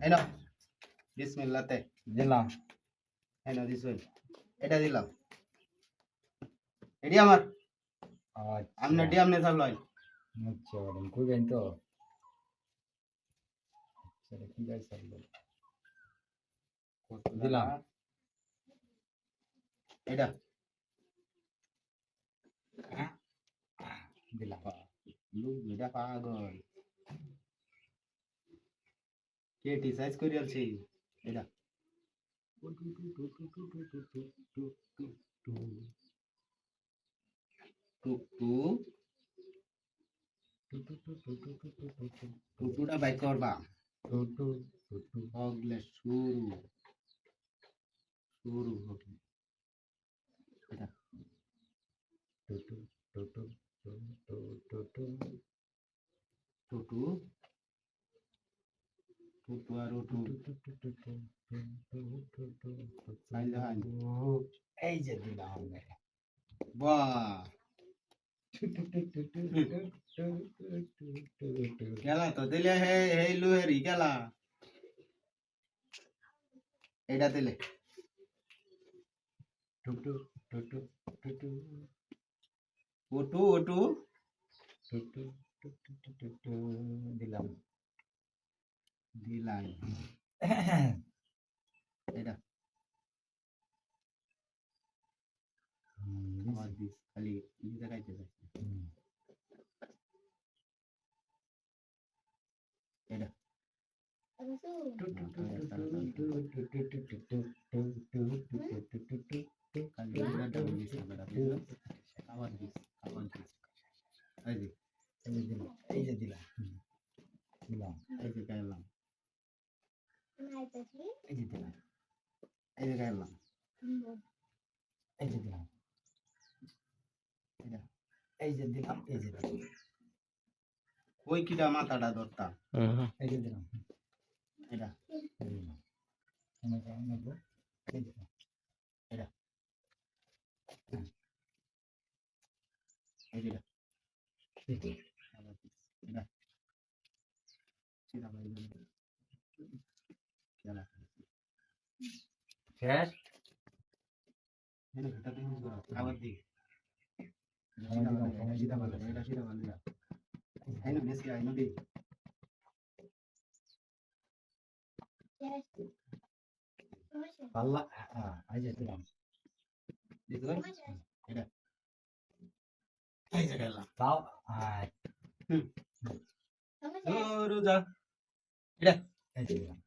এই নাও বিসমিল্লাহতে দিলাম। এই নাও দিছুন এটা দিলাম এডি আমার আমনে ডি আমনে সব লয় আচ্ছা কই গাইন তো আচ্ছা কি গাই সব দিলাম। এটা দিলাম। লুক এটা পাগল কেটি সাইজ করি আলছি এটা টুটুটা বাই করবা হগলে শুরু শুরু হবে এটা টুটু টুটু আর টুটু এই যে দিলাম। বাহ গেলা তো দিলে হে হে লুহেরি গেলা এটা দিলে টুটু টুটু টুটু ওটু ওটু টুটু টুটু টুটু দিলাম। দিলাই এটা আমার দিস খালি নিজে খাইতে যাচ্ছে এটা এই যে দিলাম। দিলাম। এই যে গাইলাম এই যে দিলাম। এই যে গাইলাম এই যে দিলাম। এটা এই যে দিলাম। এই যে দিলাম। ওই কিটা মাথাটা ধরতা এই যে দিলাম। এটা এটা এই যে এটা সিধা বাইরে খেলা শেষ। এনে ঘটা দিন আবার দি সিধা ভালো এটা সিধা ভালো আইনো বেশি আইনো দি পাল্লা এই যে দিলাম। দেখুন এটা এই যে গেলাম তাও রোজা এটা এই যে দিলাম।